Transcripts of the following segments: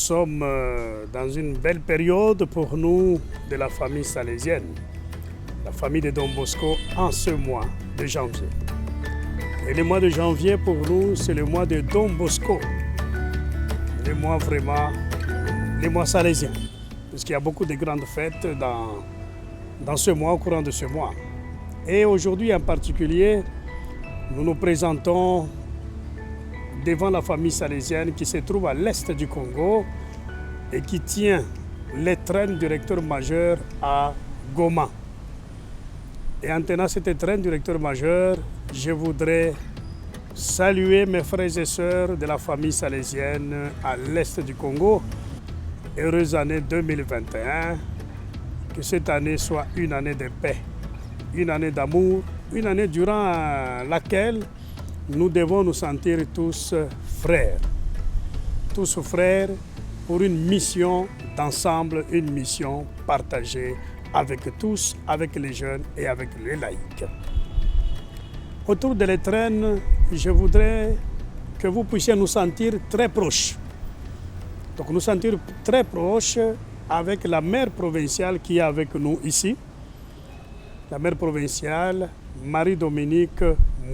sommes dans une belle période pour nous de la famille salésienne, la famille de Don Bosco, en ce mois de janvier. Et le mois de janvier pour nous, c'est le mois de Don Bosco, le mois vraiment, le mois salésien, puisqu'il y a beaucoup de grandes fêtes dans ce mois, au courant de ce mois. Et aujourd'hui en particulier, nous nous présentons devant la famille salésienne qui se trouve à l'est du Congo et qui tient l'étrenne directeur majeur à Goma. Et en tenant cette étrenne directeur majeur, je voudrais saluer mes frères et sœurs de la famille salésienne à l'est du Congo. Heureuse année 2021, que cette année soit une année de paix, une année d'amour, une année durant laquelle nous devons nous sentir tous frères pour une mission d'ensemble, une mission partagée avec tous, avec les jeunes et avec les laïcs. Autour de l'étrenne, je voudrais que vous puissiez nous sentir très proches. Donc nous sentir très proches avec la mère provinciale qui est avec nous ici, la mère provinciale Marie-Dominique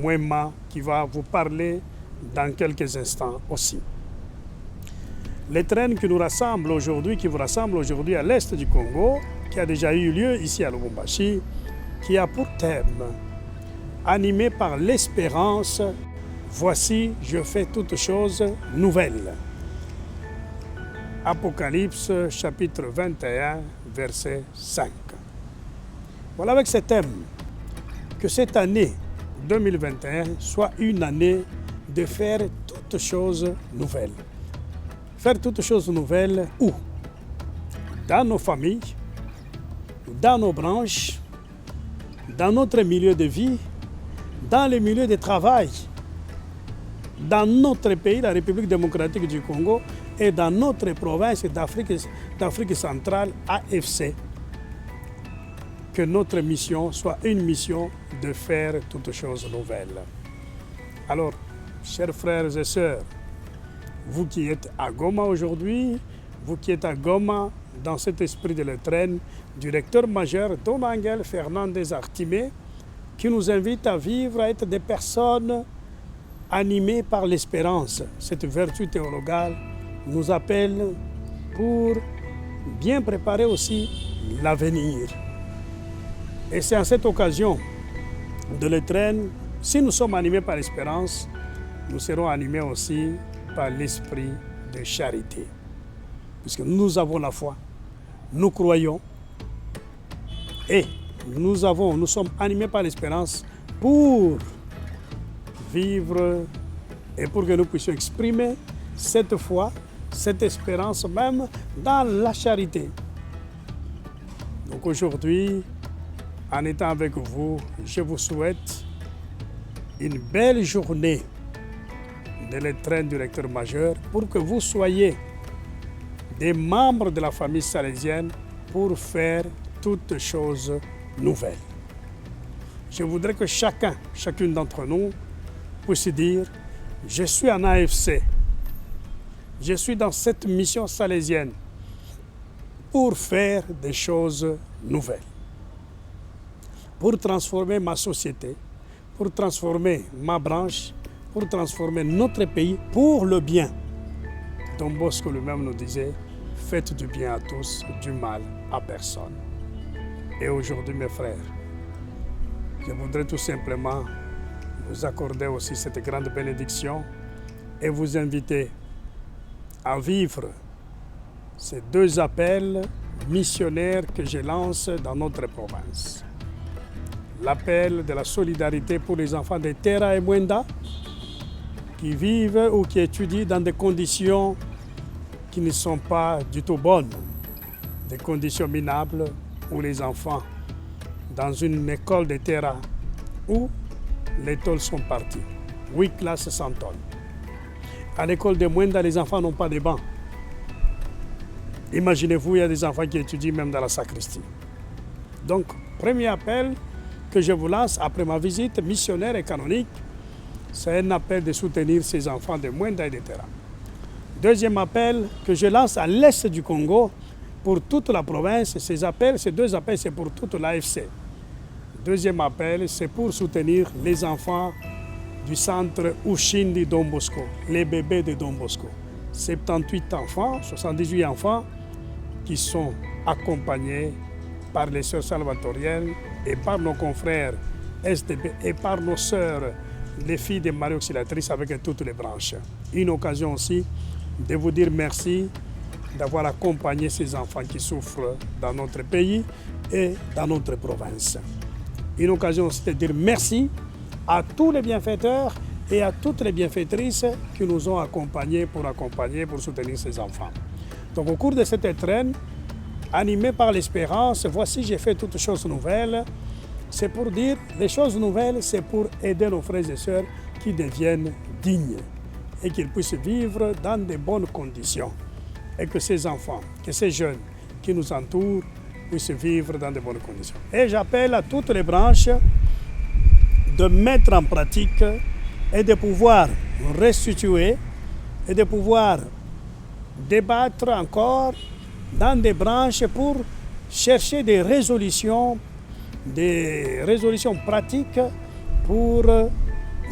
Mwema, qui va vous parler dans quelques instants aussi. L'étrenne qui vous rassemble aujourd'hui à l'est du Congo, qui a déjà eu lieu ici à Lubumbashi, qui a pour thème animé par l'espérance, voici, je fais toutes choses nouvelles. Apocalypse chapitre 21, verset 5. Voilà avec ce thème que cette année 2021 soit une année de faire toutes choses nouvelles. Faire toutes choses nouvelles où? Dans nos familles, dans nos branches, dans notre milieu de vie, dans les milieux de travail, dans notre pays, la République démocratique du Congo, et dans notre province d'Afrique centrale, AFC. Que notre mission soit une mission de faire toutes choses nouvelles. Alors, chers frères et sœurs, vous qui êtes à Goma aujourd'hui, vous qui êtes à Goma dans cet esprit de l'étrenne, directeur majeur Don Angel Fernandez Artimé, qui nous invite à vivre, à être des personnes animées par l'espérance. Cette vertu théologale nous appelle pour bien préparer aussi l'avenir. Et c'est en cette occasion de l'étrenne, si nous sommes animés par l'espérance, nous serons animés aussi par l'esprit de charité. Puisque nous avons la foi, nous croyons et nous sommes animés par l'espérance pour vivre et pour que nous puissions exprimer cette foi, cette espérance même dans la charité. Donc aujourd'hui, en étant avec vous, je vous souhaite une belle journée de l'étrenne directeur majeur pour que vous soyez des membres de la famille salésienne pour faire toutes choses nouvelles. Je voudrais que chacune d'entre nous puisse dire « Je suis en AFC, je suis dans cette mission salésienne pour faire des choses nouvelles. » Pour transformer ma société, pour transformer ma branche, pour transformer notre pays pour le bien. Don Bosco lui-même nous disait, faites du bien à tous, du mal à personne. Et aujourd'hui, mes frères, je voudrais tout simplement vous accorder aussi cette grande bénédiction et vous inviter à vivre ces deux appels missionnaires que je lance dans notre province. L'appel de la solidarité pour les enfants de Terra et Mwenda qui vivent ou qui étudient dans des conditions qui ne sont pas du tout bonnes, des conditions minables où les enfants, dans une école de Terra, où les tôles sont partis, 8 classes sans tôles. À l'école de Mwenda, les enfants n'ont pas de bancs. Imaginez-vous, il y a des enfants qui étudient même dans la sacristie. Donc, premier appel que je vous lance après ma visite missionnaire et canonique, c'est un appel de soutenir ces enfants de Mwenda et de Terra. Deuxième appel que je lance à l'est du Congo pour toute la province. Ces deux appels, c'est pour toute l'AFC. Deuxième appel, c'est pour soutenir les enfants du centre Ushindi Don Bosco, les bébés de Don Bosco. 78 enfants, 78 enfants qui sont accompagnés par les sœurs salvatoriennes et par nos confrères SDB et par nos sœurs, les filles de Marie Auxiliatrice avec toutes les branches. Une occasion aussi de vous dire merci d'avoir accompagné ces enfants qui souffrent dans notre pays et dans notre province. Une occasion aussi de dire merci à tous les bienfaiteurs et à toutes les bienfaitrices qui nous ont accompagnés, pour soutenir ces enfants. Donc au cours de cette traîne, animé par l'espérance, voici j'ai fait toutes choses nouvelles. C'est pour dire, les choses nouvelles, c'est pour aider nos frères et sœurs qui deviennent dignes et qu'ils puissent vivre dans de bonnes conditions. Et que ces enfants, que ces jeunes qui nous entourent puissent vivre dans de bonnes conditions. Et j'appelle à toutes les branches de mettre en pratique et de pouvoir restituer et de pouvoir débattre encore dans des branches pour chercher des résolutions pratiques pour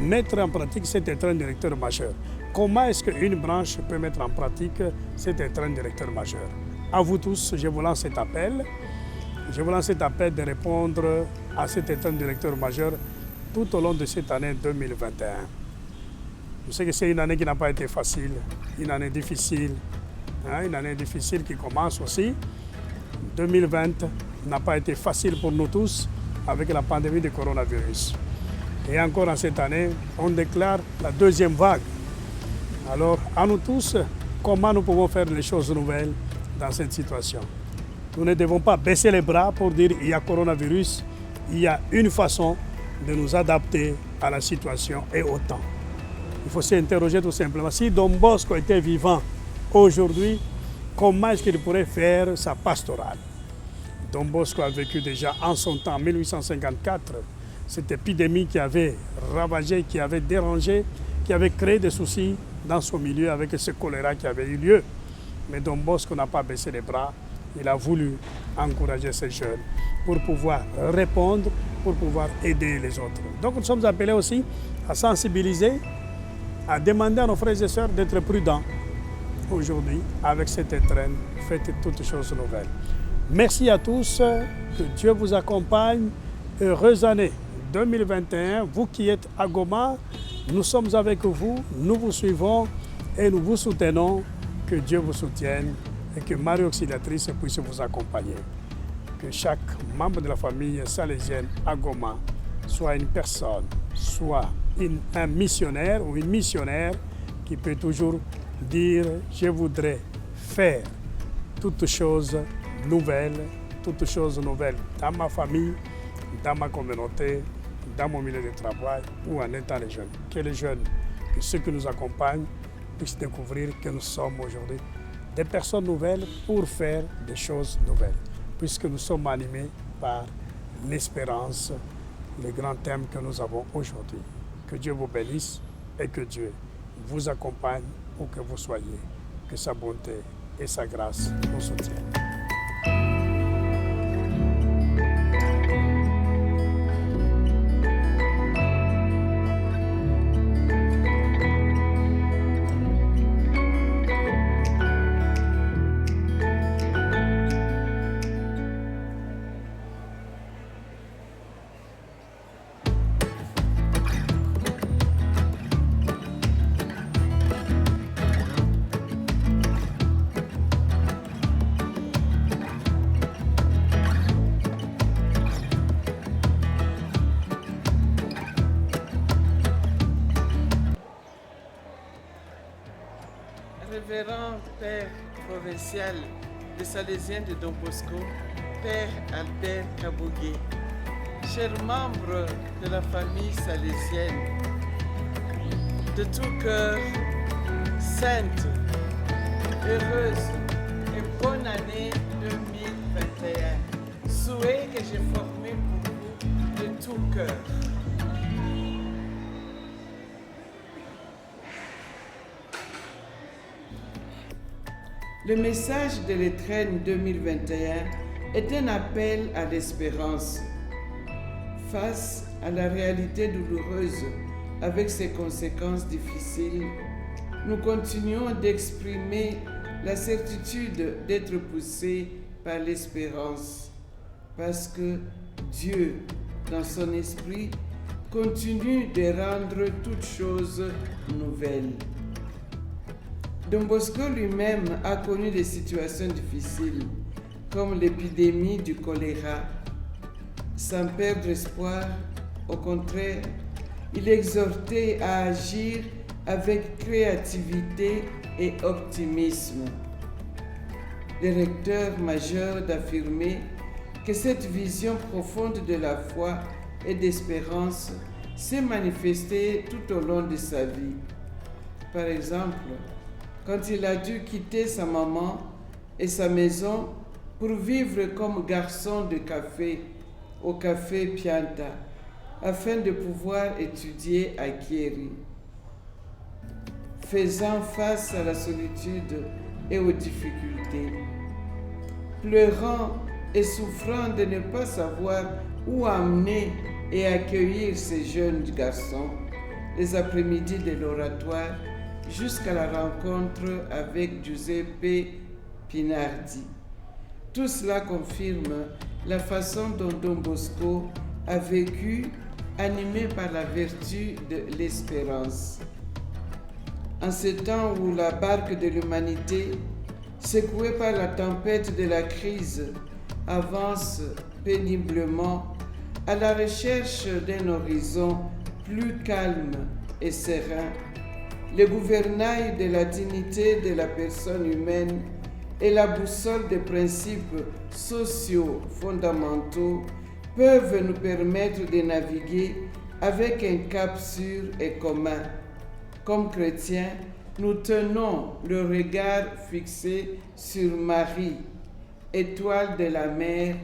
mettre en pratique cet étrange directeur majeur. Comment est-ce qu'une branche peut mettre en pratique cet étrange directeur majeur? À vous tous, je vous lance cet appel. Je vous lance cet appel de répondre à cet étrange directeur majeur tout au long de cette année 2021. Je sais que c'est une année qui n'a pas été facile, une année difficile, une année difficile qui commence aussi. 2020 n'a pas été facile pour nous tous avec la pandémie du coronavirus. Et encore en cette année, on déclare la deuxième vague. Alors, à nous tous, comment nous pouvons faire les choses nouvelles dans cette situation? Nous ne devons pas baisser les bras pour dire qu'il y a coronavirus. Il y a une façon de nous adapter à la situation et au temps. Il faut s'interroger tout simplement. Si Don Bosco était vivant aujourd'hui, comment est-ce qu'il pourrait faire sa pastorale? Don Bosco a vécu déjà en son temps, en 1854, cette épidémie qui avait ravagé, qui avait dérangé, qui avait créé des soucis dans son milieu avec ce choléra qui avait eu lieu. Mais Don Bosco n'a pas baissé les bras. Il a voulu encourager ces jeunes pour pouvoir répondre, pour pouvoir aider les autres. Donc nous sommes appelés aussi à sensibiliser, à demander à nos frères et sœurs d'être prudents aujourd'hui avec cette étreinte. Faites toutes choses nouvelles. Merci à tous, que Dieu vous accompagne. Heureuse année 2021. Vous qui êtes à Goma, nous sommes avec vous, nous vous suivons et nous vous soutenons. Que Dieu vous soutienne et que Marie Auxiliatrice puisse vous accompagner. Que chaque membre de la famille salésienne à Goma soit une personne, soit un missionnaire ou une missionnaire qui peut toujours dire « Je voudrais faire toutes choses nouvelles dans ma famille, dans ma communauté, dans mon milieu de travail ou en étant les jeunes. » Que les jeunes, que ceux qui nous accompagnent, puissent découvrir que nous sommes aujourd'hui des personnes nouvelles pour faire des choses nouvelles, puisque nous sommes animés par l'espérance, le grand thème que nous avons aujourd'hui. Que Dieu vous bénisse et que Dieu vous accompagne où que vous soyez, que sa bonté et sa grâce nous soutiennent. Révérend Père provincial des Salésiens de Don Bosco, Père Albert Kabougué, chers membres de la famille salésienne, de tout cœur, sainte, heureuse et bonne année 2021. Souhait que j'ai formé pour vous de tout cœur. Le message de l'Étrennes 2021 est un appel à l'espérance. Face à la réalité douloureuse avec ses conséquences difficiles, nous continuons d'exprimer la certitude d'être poussés par l'espérance, parce que Dieu, dans son esprit, continue de rendre toutes choses nouvelles. Don Bosco lui-même a connu des situations difficiles, comme l'épidémie du choléra. Sans perdre espoir, au contraire, il exhortait à agir avec créativité et optimisme. Le recteur majeur d'affirmer que cette vision profonde de la foi et d'espérance s'est manifestée tout au long de sa vie. Par exemple, quand il a dû quitter sa maman et sa maison pour vivre comme garçon de café au café Pianta, afin de pouvoir étudier à Chieri. Faisant face à la solitude et aux difficultés, pleurant et souffrant de ne pas savoir où amener et accueillir ces jeunes garçons, les après-midi de l'oratoire, jusqu'à la rencontre avec Giuseppe Pinardi. Tout cela confirme la façon dont Don Bosco a vécu, animé par la vertu de l'espérance. En ce temps où la barque de l'humanité, secouée par la tempête de la crise, avance péniblement à la recherche d'un horizon plus calme et serein, le gouvernail de la dignité de la personne humaine et la boussole des principes sociaux fondamentaux peuvent nous permettre de naviguer avec un cap sûr et commun. Comme chrétiens, nous tenons le regard fixé sur Marie, étoile de la mer,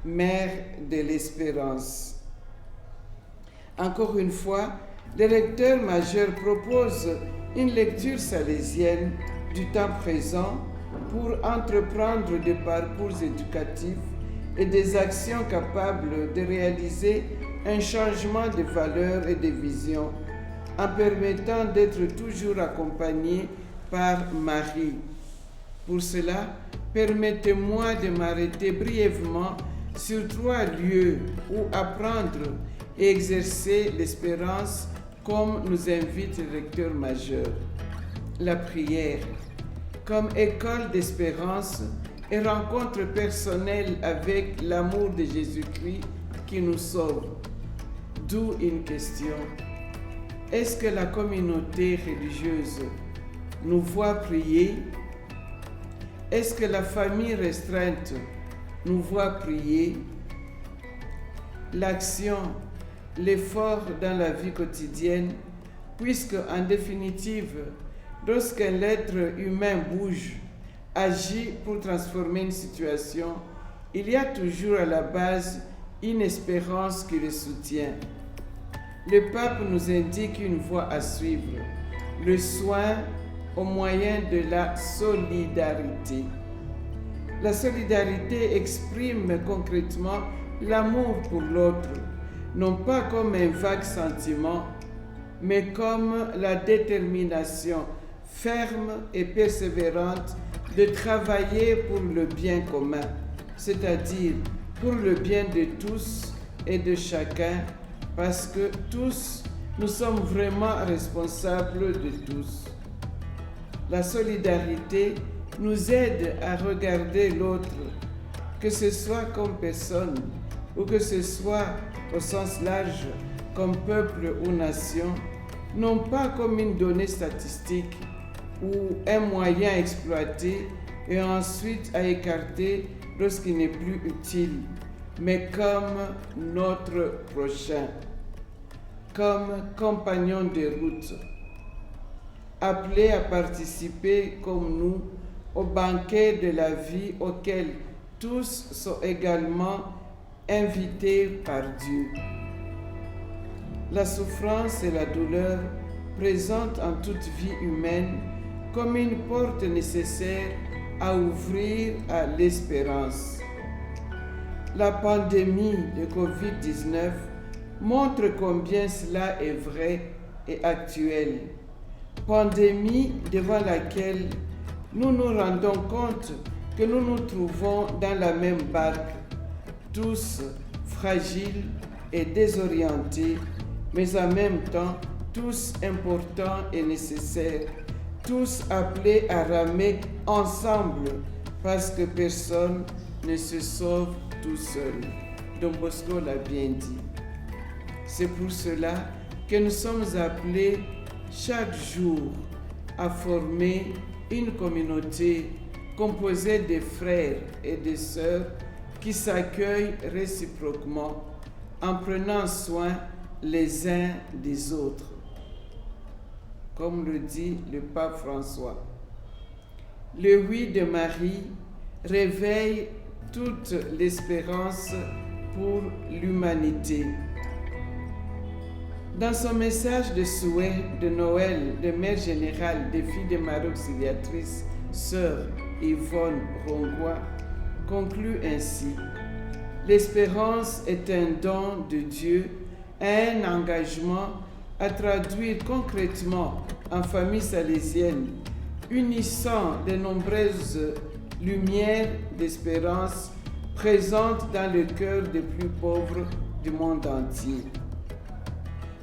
mère de l'espérance. Encore une fois, le recteur majeur propose une lecture salésienne du temps présent pour entreprendre des parcours éducatifs et des actions capables de réaliser un changement de valeurs et de vision, en permettant d'être toujours accompagné par Marie. Pour cela, permettez-moi de m'arrêter brièvement sur 3 lieux où apprendre et exercer l'espérance comme nous invite le recteur majeur. La prière, comme école d'espérance et rencontre personnelle avec l'amour de Jésus-Christ qui nous sauve. D'où une question. Est-ce que la communauté religieuse nous voit prier? Est-ce que la famille restreinte nous voit prier? L'action, l'effort dans la vie quotidienne, puisque en définitive, lorsqu'un être humain bouge, agit pour transformer une situation, il y a toujours à la base une espérance qui le soutient. Le pape nous indique une voie à suivre, le soin au moyen de la solidarité. La solidarité exprime concrètement l'amour pour l'autre, non pas comme un vague sentiment, mais comme la détermination ferme et persévérante de travailler pour le bien commun, c'est-à-dire pour le bien de tous et de chacun, parce que tous, nous sommes vraiment responsables de tous. La solidarité nous aide à regarder l'autre, que ce soit comme personne ou que ce soit au sens large comme peuple ou nation, non pas comme une donnée statistique ou un moyen exploité et ensuite à écarter lorsqu'il n'est plus utile, mais comme notre prochain, comme compagnon de route, appelé à participer comme nous au banquet de la vie auquel tous sont également invités par Dieu. La souffrance et la douleur présentent en toute vie humaine comme une porte nécessaire à ouvrir à l'espérance. La pandémie de Covid-19 montre combien cela est vrai et actuel. Pandémie devant laquelle nous nous rendons compte que nous nous trouvons dans la même barque, tous fragiles et désorientés, mais en même temps tous importants et nécessaires, tous appelés à ramer ensemble parce que personne ne se sauve tout seul. Don Bosco l'a bien dit. C'est pour cela que nous sommes appelés chaque jour à former une communauté composée de frères et de sœurs qui s'accueillent réciproquement en prenant soin les uns des autres. Comme le dit le pape François. Le oui de Marie réveille toute l'espérance pour l'humanité. Dans son message de souhait de Noël de Mère Générale des Filles de Marie Auxiliatrice, Sœur Yvonne Rongois conclut ainsi: l'espérance est un don de Dieu, un engagement à traduire concrètement en famille salésienne, unissant de nombreuses lumières d'espérance présentes dans le cœur des plus pauvres du monde entier.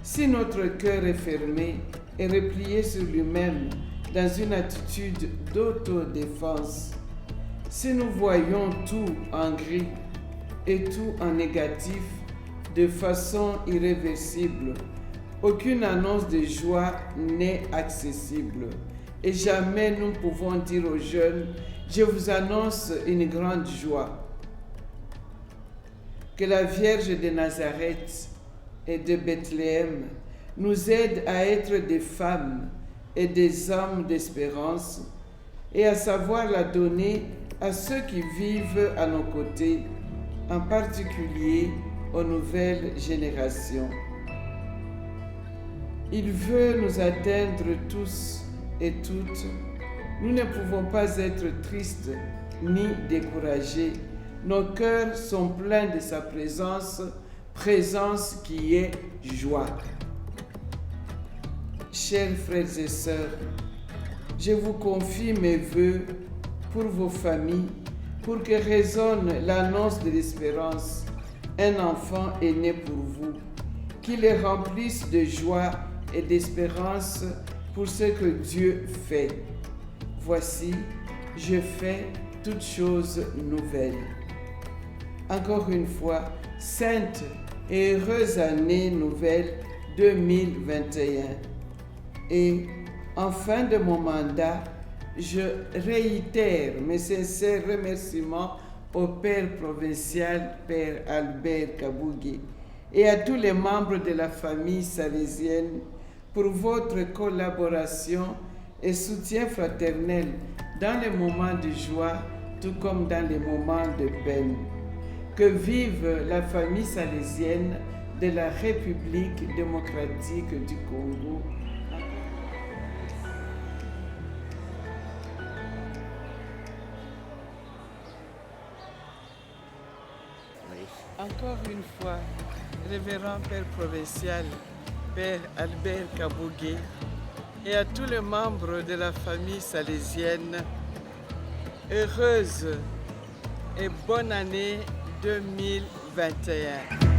Si notre cœur est fermé et replié sur lui-même dans une attitude d'autodéfense, si nous voyons tout en gris et tout en négatif de façon irréversible, aucune annonce de joie n'est accessible. Et jamais nous pouvons dire aux jeunes: je vous annonce une grande joie. Que la Vierge de Nazareth et de Bethléem nous aide à être des femmes et des hommes d'espérance et à savoir la donner à ceux qui vivent à nos côtés, en particulier aux nouvelles générations. Il veut nous atteindre tous et toutes. Nous ne pouvons pas être tristes ni découragés. Nos cœurs sont pleins de sa présence qui est joie. Chers frères et sœurs, je vous confie mes vœux pour vos familles, pour que résonne l'annonce de l'espérance. Un enfant est né pour vous, qu'il les remplisse de joie et d'espérance pour ce que Dieu fait. Voici, je fais toutes choses nouvelles. Encore une fois, sainte et heureuse année nouvelle 2021. Et en fin de mon mandat, je réitère mes sincères remerciements au Père provincial, Père Albert Kabougué, et à tous les membres de la famille salésienne pour votre collaboration et soutien fraternel dans les moments de joie, tout comme dans les moments de peine. Que vive la famille salésienne de la République démocratique du Congo. Encore une fois, révérend Père provincial, Père Albert Kabougué, et à tous les membres de la famille salésienne, heureuse et bonne année 2021.